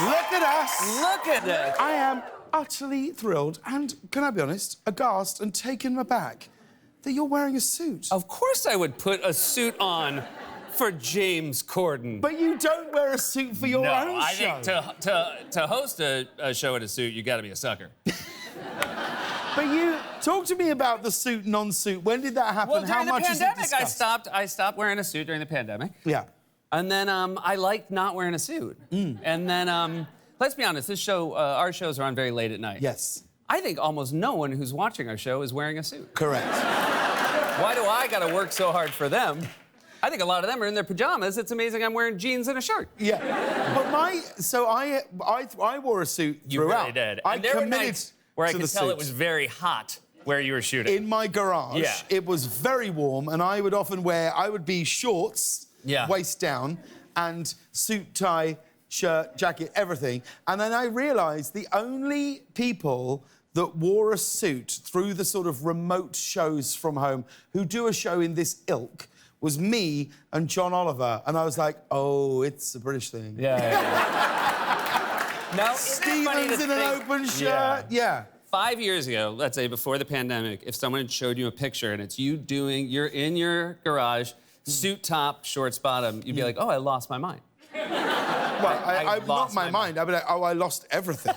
Look at us. Look at this. I am utterly thrilled and, can I be honest, aghast and taken aback that you're wearing a suit. Of course I would put a suit on for James Corden. But you don't wear a suit for your own I show. think to host a show in a suit, you got to be a sucker. But you talk to me about the suit, non-suit. When did that happen? Well, during How the much pandemic, is it discussed? I stopped wearing a suit during the pandemic. Yeah. And then I liked not wearing a suit. And then let's be honest, this show, our shows are on very late at night. Yes. I think almost no one who's watching our show is wearing a suit. Correct. Why do I got to work so hard for them? I think a lot of them are in their pajamas. It's amazing I'm wearing jeans and a shirt. Yeah. But I wore a suit You throughout. really did. I And there were committed nights where I to could the tell suit. it was very hot where you were shooting. In my garage, Yeah. it was very warm, and I would often I would be shorts, waist down, and suit, tie, shirt, jacket, everything. And then I realised the only people that wore a suit through the sort of remote shows from home who do a show in this ilk was me and John Oliver. And I was like, oh, it's a British thing. Now, Stevens in an open shirt. Yeah. 5 years ago, let's say before the pandemic, if someone had showed you a picture and it's you're in your garage, suit top, shorts bottom, you'd be like, oh, I lost my mind. Well, I've lost my mind. I'd be like, oh, I lost everything.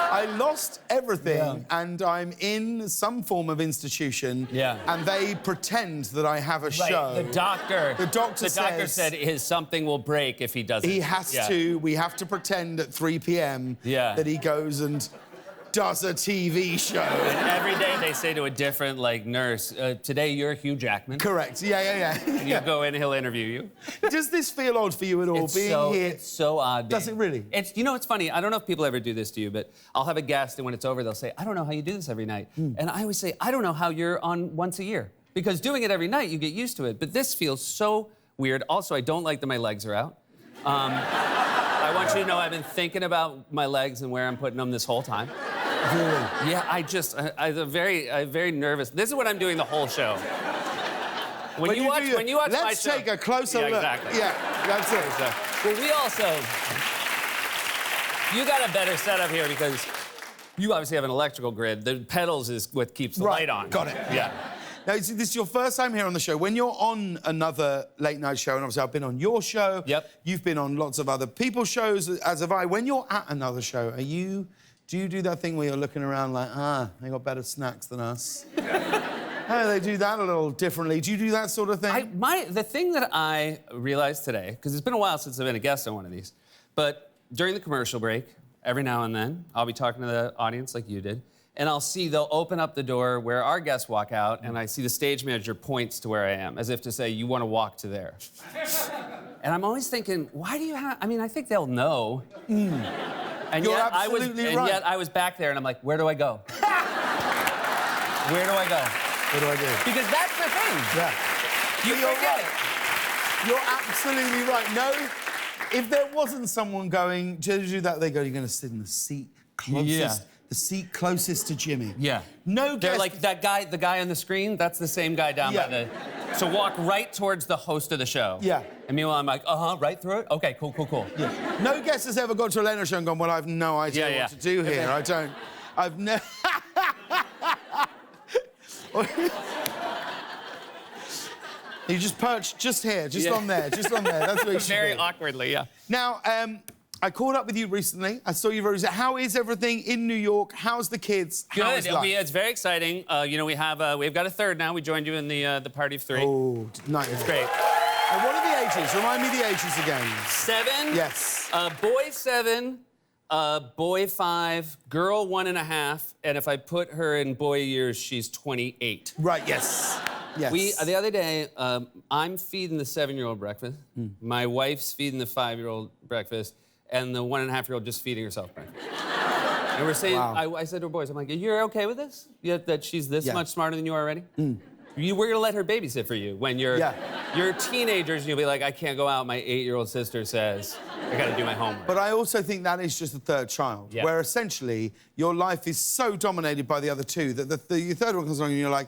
I lost everything, and I'm in some form of institution, and they pretend that I have a show. The doctor said something will break if he doesn't. He has to. We have to pretend at 3 p.m. that he goes and does a TV show. And every day they say to a different, nurse, today you're Hugh Jackman. Correct. Yeah. And you go in, he'll interview you. Does this feel odd for you at all, being here? It's so odd. Does it really? You know, it's funny. I don't know if people ever do this to you, but I'll have a guest, and when it's over, they'll say, I don't know how you do this every night. And I always say, I don't know how you're on once a year. Because doing it every night, you get used to it. But this feels so weird. Also, I don't like that my legs are out. I want you to know I've been thinking about my legs and where I'm putting them this whole time. Really? Yeah, I'm very nervous. This is what I'm doing the whole show. When you watch my show... Let's take a closer look. Exactly. Yeah, that's it. Well, we also... You got a better setup here because you obviously have an electrical grid. The pedals is what keeps the light on. Got it. Yeah. Now, this is your first time here on the show. When you're on another late-night show, and obviously I've been on your show. Yep. You've been on lots of other people's shows, as have I. When you're at another show, do you do that thing where you're looking around like, they got better snacks than us? They do that a little differently. Do you do that sort of thing? The thing that I realized today, because it's been a while since I've been a guest on one of these, but during the commercial break, every now and then, I'll be talking to the audience like you did, and I'll see they'll open up the door where our guests walk out, and I see the stage manager points to where I am, as if to say, you want to walk to there. And I'm always thinking, why do you have... I mean, I think they'll know. And You're yet absolutely right. And yet I was back there, and I'm like, where do I go? Where do I go? What do I do? Because that's the thing. Yeah. You forget it. You're absolutely right. No, if there wasn't someone going, do that, they go, you're going to sit in the seat closest. The seat closest to Jimmy. Yeah. No They're guest... like, that guy, the guy on the screen, that's the same guy down by the... So walk right towards the host of the show. Yeah. And meanwhile, I'm like, right through it? Okay, cool. Yeah. No guest has ever got to a late-night show and gone, well, I've no idea what to do here. I've never... You just perched just here, just on there. That's where you should Very be. awkwardly, yeah. Now, I caught up with you recently. I saw you very... How is everything in New York? How's the kids? How is life? It's very exciting. You know, we've got a third now. We joined you in the party of 3. Oh, nice. It's great. And what are the ages? Remind me the ages again. 7. Yes. Boy 7, boy 5, girl 1.5, and if I put her in boy years, she's 28. Right, yes. Yes. The other day, I'm feeding the 7-year-old breakfast. My wife's feeding the 5-year-old breakfast, and the 1.5-year-old just feeding herself breakfast. And we're saying, I said to her boys, I'm like, you're okay with this? That she's this much smarter than you already? We're gonna let her babysit for you when you're teenagers, and you'll be like, I can't go out. My 8-year-old sister says I gotta do my homework. But I also think that is just the third child, where essentially your life is so dominated by the other two that the third one comes along and you're like,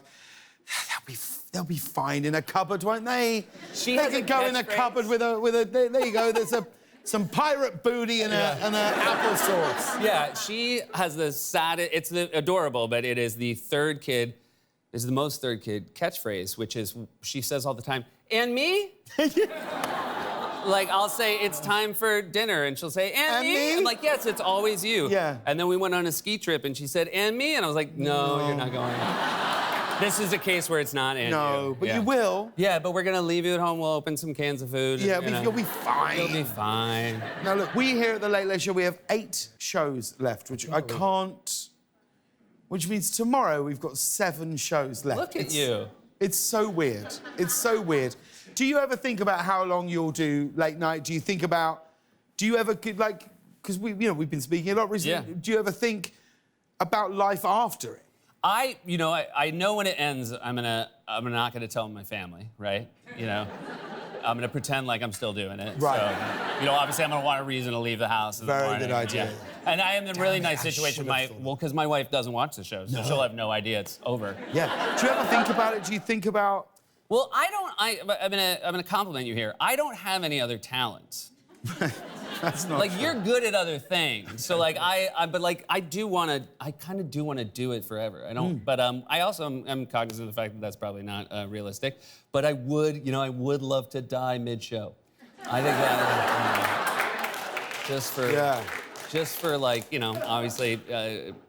they'll be fine in a cupboard, won't they? They could go in a cupboard with a. There you go. some pirate booty and an applesauce. Yeah, she has the saddest, it's adorable, but it is the third kid, is the most third kid catchphrase, which is, she says all the time, and me? Like, I'll say, it's time for dinner, and she'll say, and me? I'm like, yes, it's always you. Yeah. And then we went on a ski trip, and she said, and me? And I was like, no. You're not going. This is a case where it's not and you. No, but you will. Yeah, but we're gonna leave you at home. We'll open some cans of food. Yeah, and, you'll be fine. You'll be fine. Now, look, we here at the Late Late Show, we have 8 shows left, which I can't... Which means tomorrow we've got 7 shows left. Look at you. It's so weird. It's so weird. Do you ever think about how long you'll do late night? Do you think about... Do you ever, like... Because we've been speaking a lot recently. Yeah. Do you ever think about life after it? I know when it ends, I'm not gonna tell my family, right? You know, I'm gonna pretend like I'm still doing it. Right. So, obviously I'm gonna want a reason to leave the house in the morning. Very good idea. Yeah. And I am in a really nice situation. Because my wife doesn't watch the show, so she'll have no idea it's over. Yeah. Do you ever think about it? Do you think about... Well, I'm gonna compliment you here. I don't have any other talents. That's not like true. You're good at other things, so like I kind of do want to do it forever. I don't, but I also am cognizant of the fact that that's probably not realistic. But I would love to die mid-show. I think that just for like obviously,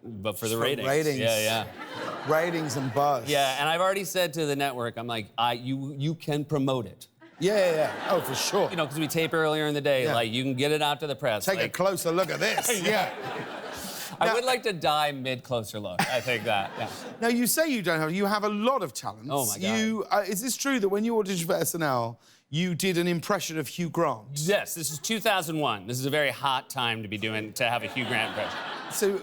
but for the ratings. Ratings. Yeah. Ratings and buzz. Yeah, and I've already said to the network, I'm like, you can promote it. Yeah. Oh, for sure. Because we tape earlier in the day, like you can get it out to the press. Take a closer look at this. Yeah. I would like to die mid-closer look. I think that. Yeah. Now you say you don't have. You have a lot of talents. Oh my God. Is this true that when you auditioned for SNL, you did an impression of Hugh Grant? Yes. This is 2001. This is a very hot time to have a Hugh Grant impression. So,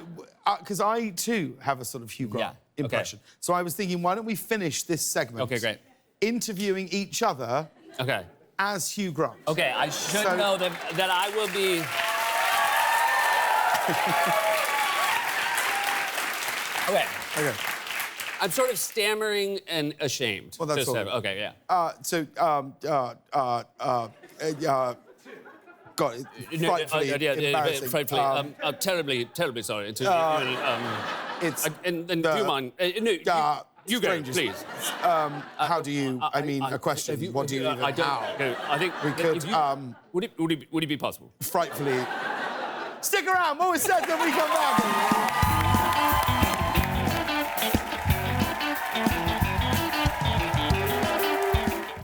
because I too have a sort of Hugh Grant impression. Okay. So I was thinking, why don't we finish this segment? Okay, great. Interviewing each other. Okay. As Hugh Grant. Okay, I should know that I will be... Okay. I'm sort of stammering and ashamed. Well, that's all right. Okay, yeah. God, frightfully embarrassing. Frightfully. Terribly sorry. It's... You go, strangers. please. How do you... I mean, a question. What do you even... I don't... How? No, I think... We could... would it be possible? Frightfully... Stick around. More with Seth when we come back.